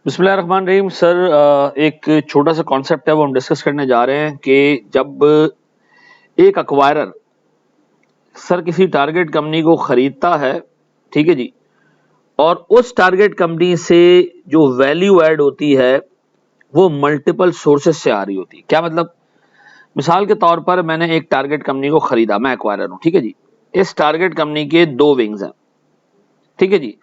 बिस्मिल्लाहिर्रहमानिर्रहीम सर, एक छोटा सा कॉन्सेप्ट है वो हम डिस्कस करने जा रहे हैं कि जब एक अक्वायरर सर किसी टारगेट कंपनी को खरीदता है, ठीक है जी, और उस टारगेट कंपनी से जो वैल्यू ऐड होती है वो मल्टीपल सोर्सेज से आ रही होती है। क्या मतलब? मिसाल के तौर पर मैंने एक टारगेट कंपनी को खरीदा, मैं एक्वायरर हूं, ठीक है जी। इस टारगेट कंपनी के दो विंग्स हैं, ठीक है जी।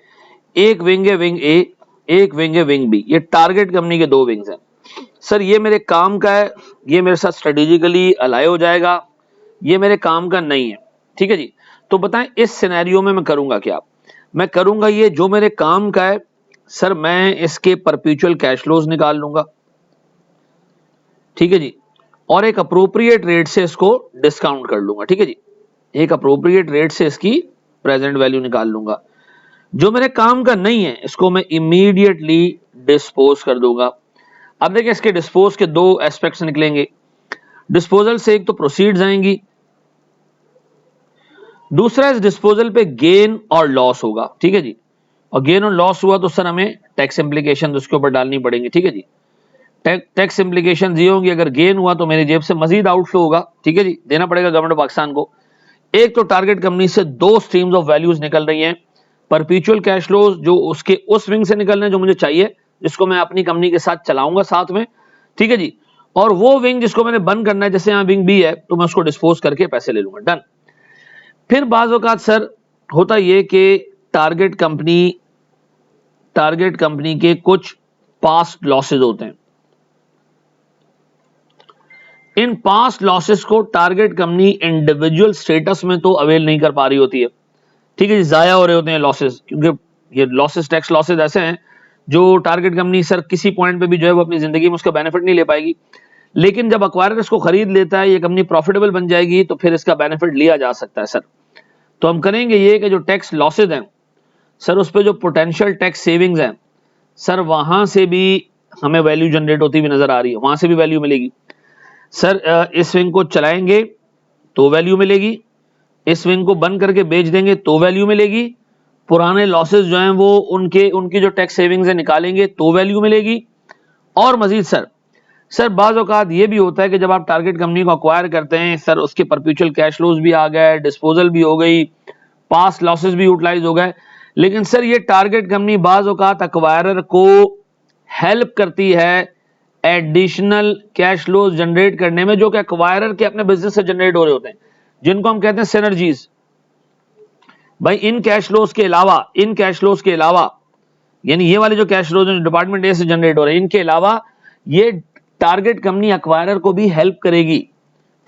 एक विंग है विंग ए, एक विंग है विंग बी। ये टारगेट कंपनी के दो विंग्स हैं। सर ये मेरे काम का है, ये मेरे साथ स्ट्रेटेजिकली अलाय हो जाएगा, ये मेरे काम का नहीं है, ठीक है जी। तो बताएं इस सिनेरियो में मैं करूंगा क्या? मैं करूंगा ये जो मेरे काम का है सर, मैं इसके परपेचुअल कैश फ्लोज निकाल लूंगा, ठीक है जी, और एक अप्रोप्रिएट रेट से इसको डिस्काउंट कर लूंगा, ठीक है जी। एक अप्रोप्रिएट रेट से इसकी प्रेजेंट वैल्यू निकाल लूंगा। जो मेरे काम का नहीं है इसको मैं इमीडिएटली डिस्पोज कर दूंगा। अब देखिए इसके डिस्पोज के दो एस्पेक्ट्स निकलेंगे। डिस्पोजल से एक तो प्रोसीड्स आएंगी, दूसरा इस डिस्पोजल पे गेन और लॉस होगा, ठीक है जी। और गेन और लॉस हुआ तो सर हमें टैक्स इंप्लीकेशन उसके ऊपर डालनी पड़ेंगी, ठीक है जी। टैक्स इंप्लीकेशन ये होंगी, अगर गेन हुआ तो मेरी जेब से मजीद आउटफ्लो होगा, ठीक है जी, देना पड़ेगा गवर्नमेंट ऑफ पाकिस्तान को। एक तो टारगेट कंपनी से दो स्ट्रीम्स ऑफ वैल्यूज निकल रही हैं, परपेचुअल कैश फ्लोज जो उसके उस विंग से निकल रहे हैं जो मुझे चाहिए, जिसको मैं अपनी कंपनी के साथ चलाऊंगा साथ में, ठीक है जी। और वो विंग जिसको मैंने बंद करना है, जैसे यहाँ विंग बी है, तो मैं उसको डिस्पोज करके पैसे ले लूंगा, डन। फिर बाज़ औक़ात सर होता ये कि टारगेट कंपनी के कुछ पास्ट लॉसेज होते हैं। इन पास्ट लॉसेस को टारगेट कंपनी इंडिविजुअल स्टेटस में तो अवेल नहीं कर पा रही होती है, ठीक है जी, जाया हो रहे होते हैं लॉसेस, क्योंकि ये लॉसेस टैक्स लॉसेस ऐसे हैं जो टारगेट कंपनी सर किसी पॉइंट पे भी जो है वो अपनी जिंदगी में उसका बेनिफिट नहीं ले पाएगी। लेकिन जब अक्वायरर इसको खरीद लेता है, ये कंपनी प्रॉफिटेबल बन जाएगी, तो फिर इसका बेनिफिट लिया जा सकता है सर। तो हम करेंगे ये कि जो टैक्स लॉसेज हैं सर, उस पर जो पोटेंशियल टैक्स सेविंग्स हैं सर, वहां से भी हमें वैल्यू जनरेट होती हुई नजर आ रही है, वहां से भी वैल्यू मिलेगी सर। इस विंग को चलाएंगे तो वैल्यू मिलेगी, इस विंग को बंद करके बेच देंगे तो वैल्यू मिलेगी, पुराने लॉसेस जो हैं वो उनकी जो टैक्स सेविंग्स है निकालेंगे तो वैल्यू मिलेगी। और मजीद सर बाज औकात ये भी होता है कि जब आप टारगेट कंपनी को अक्वायर करते हैं सर, उसके परपेचुअल कैश फ्लोज भी आ गए, डिस्पोजल भी हो गई, पास्ट लॉसेस भी यूटिलाइज हो गए। लेकिन सर ये टारगेट कंपनी बाज औकात अक्वायरर को हेल्प करती है एडिशनल कैश फ्लोज जनरेट करने में, जो कि अक्वायरर के अपने बिजनेस से जनरेट हो रहे होते हैं, जिनको हम कहते हैं सिनर्जीज। भाई इन कैश फ्लोज के अलावा यानी ये वाले जो कैश फ्लोज डिपार्टमेंट ए से जनरेट हो रहे हैं, इनके अलावा ये टारगेट कंपनी अक्वायरर को भी हेल्प करेगी,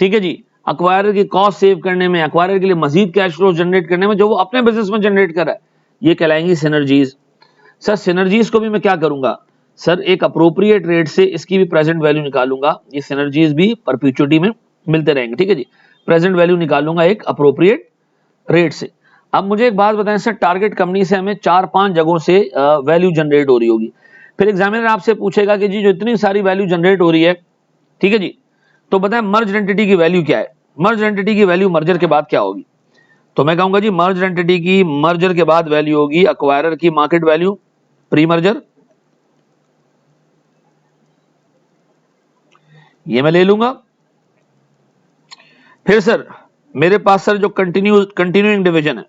ठीक है जी, अक्वायरर की कॉस्ट सेव करने में, अक्वायरर के लिए मजीद कैश फ्लो जनरेट करने में, जो वो अपने बिजनेस में जनरेट कर रहा है, ये कहलाएंगी सिनर्जीज। सर सिनर्जीज को भी मैं क्या करूंगा सर, एक अप्रोप्रिएट रेट से इसकी भी प्रेजेंट वैल्यू निकालूंगा। ये सिनर्जीज भी परपेचुइटी में मिलते रहेंगे, ठीक है जी। प्रेजेंट वैल्यू निकालूंगा एक अप्रोप्रिएट रेट से। अब मुझे एक बात बताएं सर, टारगेट कंपनी से हमें 4-5 जगहों से वैल्यू जनरेट हो रही होगी। फिर एग्जामिनर आपसे पूछेगा कि जी जो इतनी सारी वैल्यू जनरेट हो रही है, ठीक है जी, तो बताएं मर्ज एंटिटी की वैल्यू क्या है? मर्ज एंटिटी की वैल्यू मर्जर के बाद क्या होगी? तो मैं कहूंगा जी मर्ज एंटिटी की मर्जर के बाद वैल्यू होगी अक्वायरर की मार्केट वैल्यू प्री मर्जर, ये मैं ले लूंगा। फिर सर मेरे पास सर जो कंटिन्यूइंग डिवीजन है,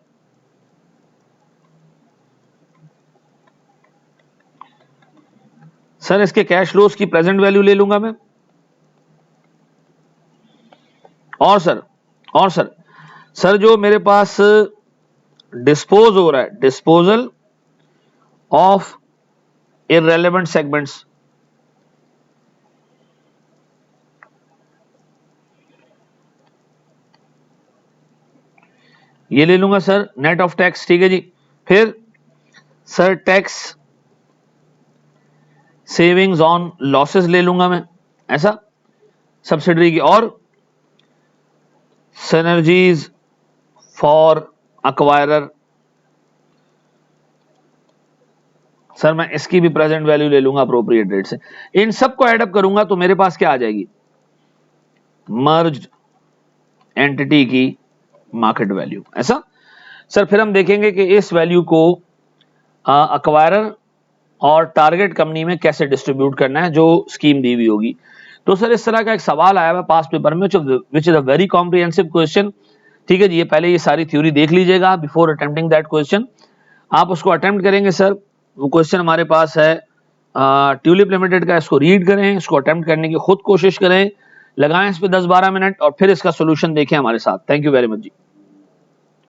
सर इसके कैश फ्लोज की प्रेजेंट वैल्यू ले लूंगा मैं। और सर जो मेरे पास डिस्पोज हो रहा है, डिस्पोजल ऑफ इररेलेवेंट सेगमेंट्स, ये ले लूंगा सर नेट ऑफ टैक्स, ठीक है जी। फिर sir tax savings on losses ले लूंगा मैं, ऐसा सब्सिडरी की। और सिनर्जीज फॉर अक्वायरर, सर मैं इसकी भी प्रेजेंट वैल्यू ले लूंगा अप्रोप्रिएट रेट से। इन सबको एडअप करूंगा तो मेरे पास क्या आ जाएगी? मर्ज्ड एंटिटी की मार्केट वैल्यू, ऐसा। सर फिर हम देखेंगे कि इस वैल्यू को अक्वायरर और टारगेट कंपनी में कैसे डिस्ट्रीब्यूट करना है जो स्कीम दी हुई होगी। तो सर इस तरह का एक सवाल आया हुआ पास पेपर में which is a very comprehensive question. ठीक है जी, ये पहले ये सारी थ्योरी देख लीजिएगा बिफोर अटेम्प्टिंग दैट क्वेश्चन। आप उसको अटेम्प्ट करेंगे सर, वो क्वेश्चन हमारे पास है ट्यूलिप लिमिटेड का, इसको रीड करें, इसको अटेम्प्ट करने की खुद कोशिश करें, लगाएं इस पे 10-12 मिनट और फिर इसका सोल्यूशन देखें हमारे साथ। Thank you very much ji.